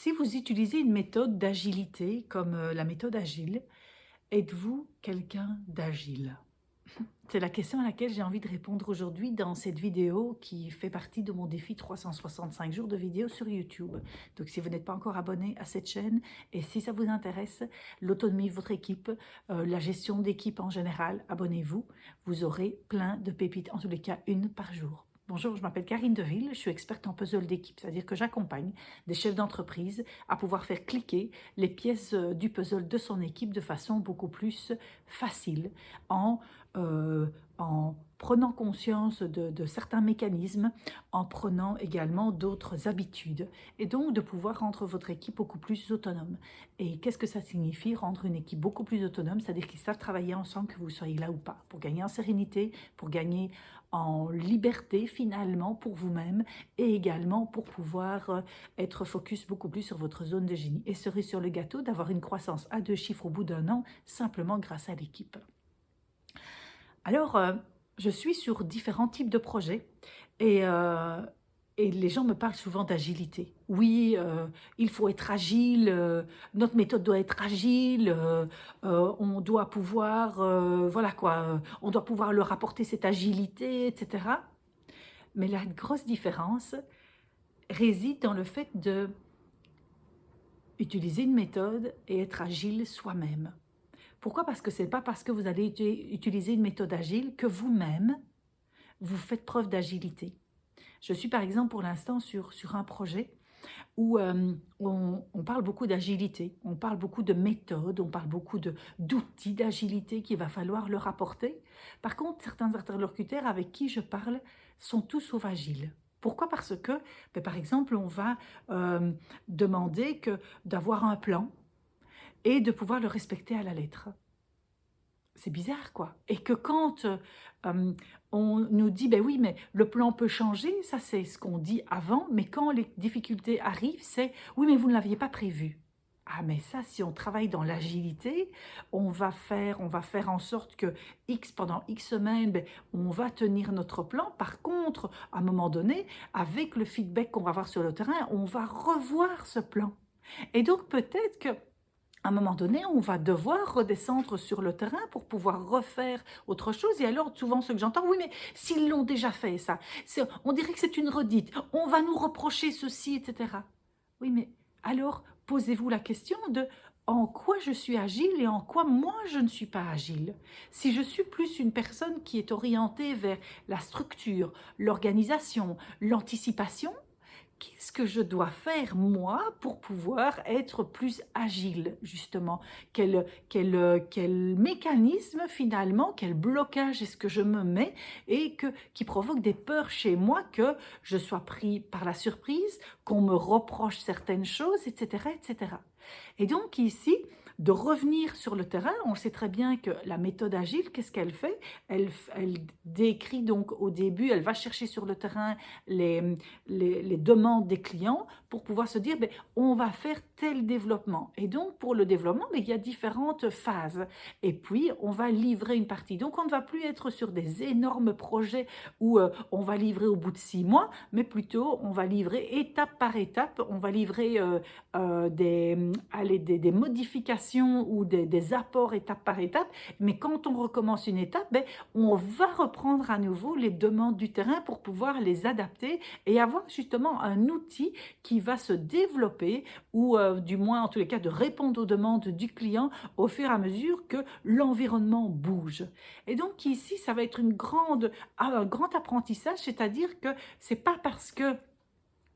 Si vous utilisez une méthode d'agilité comme la méthode agile, êtes-vous quelqu'un d'agile? C'est la question à laquelle j'ai envie de répondre aujourd'hui dans cette vidéo qui fait partie de mon défi 365 jours de vidéos sur YouTube. Donc si vous n'êtes pas encore abonné à cette chaîne et si ça vous intéresse, l'autonomie de votre équipe, la gestion d'équipe en général, abonnez-vous. Vous aurez plein de pépites, en tous les cas une par jour. Bonjour, je m'appelle Karine Deville, je suis experte en puzzle d'équipe, c'est-à-dire que j'accompagne des chefs d'entreprise à pouvoir faire cliquer les pièces du puzzle de son équipe de façon beaucoup plus facile en en prenant conscience de certains mécanismes, en prenant également d'autres habitudes, et donc de pouvoir rendre votre équipe beaucoup plus autonome. Et qu'est-ce que ça signifie, rendre une équipe beaucoup plus autonome? C'est-à-dire qu'ils savent travailler ensemble, que vous soyez là ou pas, pour gagner en sérénité, pour gagner en liberté finalement pour vous-même, et également pour pouvoir être focus beaucoup plus sur votre zone de génie. Et cerise sur le gâteau, d'avoir une croissance à 2 chiffres au bout d'un an, simplement grâce à l'équipe. Alors, je suis sur différents types de projets et, euh, et les gens me parlent souvent d'agilité. Oui, il faut être agile, notre méthode doit être agile, on doit pouvoir, voilà quoi, on doit pouvoir leur apporter cette agilité, etc. Mais la grosse différence réside dans le fait de utiliser une méthode et être agile soi-même. Pourquoi? Parce que ce n'est pas parce que vous allez utiliser une méthode agile que vous-même, vous faites preuve d'agilité. Je suis par exemple pour l'instant sur un projet où on parle beaucoup d'agilité, on parle beaucoup de méthodes, on parle beaucoup d'outils d'agilité qu'il va falloir leur apporter. Par contre, certains interlocuteurs avec qui je parle sont tous sauf agiles. Pourquoi? Parce que, ben, par exemple, on va demander d'avoir un plan et de pouvoir le respecter à la lettre. C'est bizarre, quoi. Et que quand on nous dit, ben oui, mais le plan peut changer, ça c'est ce qu'on dit avant, mais quand les difficultés arrivent, c'est, oui, mais vous ne l'aviez pas prévu. Ah, mais ça, si on travaille dans l'agilité, on va faire en sorte que pendant X semaines, ben, on va tenir notre plan. Par contre, à un moment donné, avec le feedback qu'on va avoir sur le terrain, on va revoir ce plan. Et donc, peut-être que à un moment donné, on va devoir redescendre sur le terrain pour pouvoir refaire autre chose. Et alors, souvent, ce que j'entends, oui, mais s'ils l'ont déjà fait, ça, on dirait que c'est une redite, on va nous reprocher ceci, etc. Oui, mais alors, posez-vous la question de en quoi je suis agile et en quoi moi, je ne suis pas agile. Si je suis plus une personne qui est orientée vers la structure, l'organisation, l'anticipation, qu'est-ce que je dois faire, moi, pour pouvoir être plus agile, justement? Quel mécanisme, finalement, quel blocage est-ce que je me mets et qui provoque des peurs chez moi, que je sois pris par la surprise, qu'on me reproche certaines choses, etc., etc. Et donc ici, de revenir sur le terrain, on sait très bien que la méthode agile, qu'est-ce qu'elle fait? Elle décrit donc au début, elle va chercher sur le terrain les demandes des clients pour pouvoir se dire, ben, on va faire tel développement. Et donc, pour le développement, ben, il y a différentes phases. Et puis, on va livrer une partie. Donc, on ne va plus être sur des énormes projets où on va livrer au bout de 6 mois, mais plutôt, on va livrer étape par étape. On va livrer des modifications ou des apports étape par étape. Mais quand on recommence une étape, ben, on va reprendre à nouveau les demandes du terrain pour pouvoir les adapter et avoir justement un outil qui va se développer ou du moins en tous les cas de répondre aux demandes du client au fur et à mesure que l'environnement bouge. Et donc ici, ça va être un grand apprentissage, c'est-à-dire que c'est pas parce que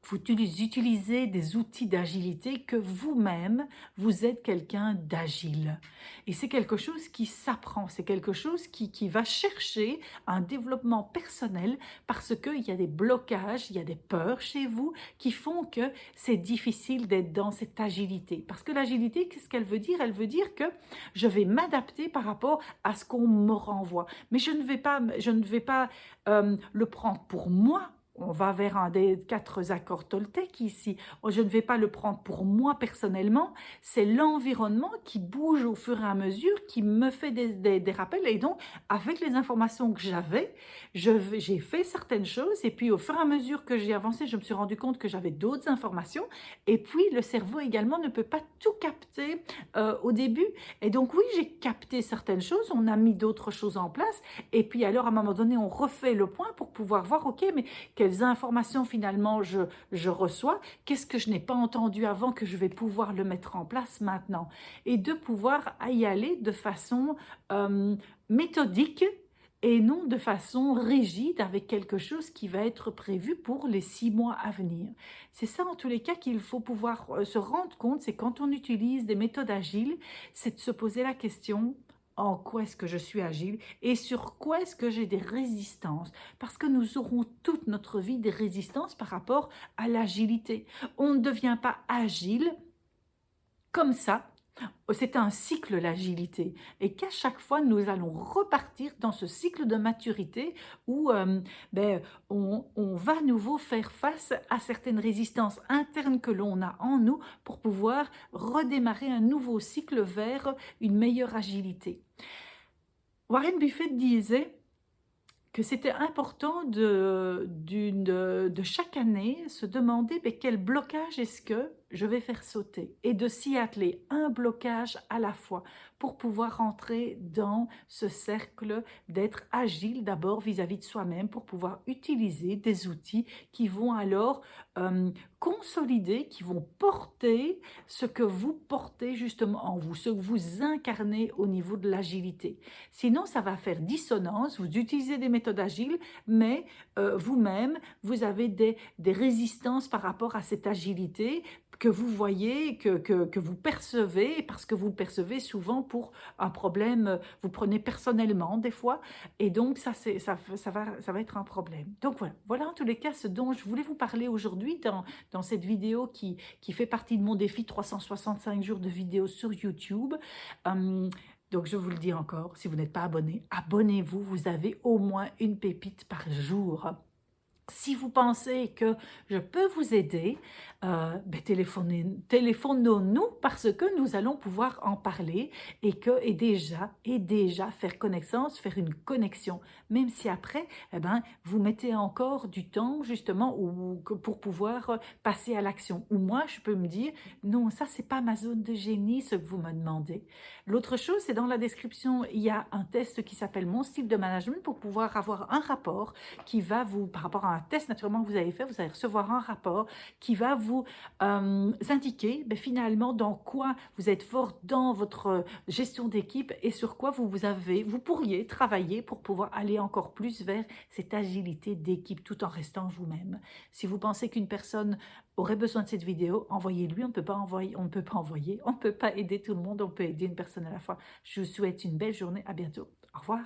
vous utilisez des outils d'agilité que vous-même, vous êtes quelqu'un d'agile. Et c'est quelque chose qui s'apprend, c'est quelque chose qui va chercher un développement personnel parce qu'il y a des blocages, il y a des peurs chez vous qui font que c'est difficile d'être dans cette agilité. Parce que l'agilité, qu'est-ce qu'elle veut dire? Elle veut dire que je vais m'adapter par rapport à ce qu'on me renvoie. Mais je ne vais pas le prendre pour moi. on va vers un des 4 accords Toltec ici. Je ne vais pas le prendre pour moi personnellement, c'est l'environnement qui bouge au fur et à mesure, qui me fait des rappels. Et donc, avec les informations que j'avais, j'ai fait certaines choses. Et puis, au fur et à mesure que j'ai avancé, je me suis rendu compte que j'avais d'autres informations. Et puis, le cerveau également ne peut pas tout capter au début. Et donc, oui, j'ai capté certaines choses. On a mis d'autres choses en place. Et puis, alors, à un moment donné, on refait le point pour pouvoir voir, OK, mais quelles informations finalement je reçois, qu'est-ce que je n'ai pas entendu avant que je vais pouvoir le mettre en place maintenant, et de pouvoir y aller de façon méthodique et non de façon rigide avec quelque chose qui va être prévu pour les 6 mois à venir. C'est ça en tous les cas qu'il faut pouvoir se rendre compte, c'est quand on utilise des méthodes agiles, c'est de se poser la question: en quoi est-ce que je suis agile et sur quoi est-ce que j'ai des résistances? Parce que nous aurons toute notre vie des résistances par rapport à l'agilité. On ne devient pas agile comme ça. C'est un cycle, l'agilité, et qu'à chaque fois, nous allons repartir dans ce cycle de maturité où on va à nouveau faire face à certaines résistances internes que l'on a en nous pour pouvoir redémarrer un nouveau cycle vers une meilleure agilité. Warren Buffett disait que c'était important de chaque année se demander quel blocage est-ce que je vais faire sauter et de s'y atteler un blocage à la fois pour pouvoir rentrer dans ce cercle d'être agile d'abord vis-à-vis de soi-même pour pouvoir utiliser des outils qui vont alors consolider, qui vont porter ce que vous portez justement en vous, ce que vous incarnez au niveau de l'agilité. Sinon, ça va faire dissonance, vous utilisez des méthodes agiles, mais vous-même, vous avez des résistances par rapport à cette agilité que vous voyez, que vous percevez, parce que vous le percevez souvent pour un problème, vous prenez personnellement des fois, et donc ça va être un problème. Donc voilà en tous les cas ce dont je voulais vous parler aujourd'hui dans cette vidéo qui fait partie de mon défi 365 jours de vidéos sur YouTube. Donc, je vous le dis encore, si vous n'êtes pas abonné, abonnez-vous, vous avez au moins une pépite par jour. Si vous pensez que je peux vous aider, téléphonons-nous parce que nous allons pouvoir en parler et déjà faire connaissance, faire une connexion, même si après, vous mettez encore du temps justement pour pouvoir passer à l'action. Ou moi, je peux me dire, non, ça, c'est pas ma zone de génie, ce que vous me demandez. L'autre chose, c'est dans la description, il y a un test qui s'appelle Mon style de management pour pouvoir avoir un rapport qui va vous, par rapport à un test naturellement que vous avez fait, vous allez recevoir un rapport qui va vous indiquer finalement dans quoi vous êtes fort dans votre gestion d'équipe et sur quoi vous pourriez travailler pour pouvoir aller encore plus vers cette agilité d'équipe tout en restant vous-même. Si vous pensez qu'une personne aurait besoin de cette vidéo, envoyez-lui, on ne peut pas aider tout le monde, on peut aider une personne à la fois. Je vous souhaite une belle journée, à bientôt, au revoir.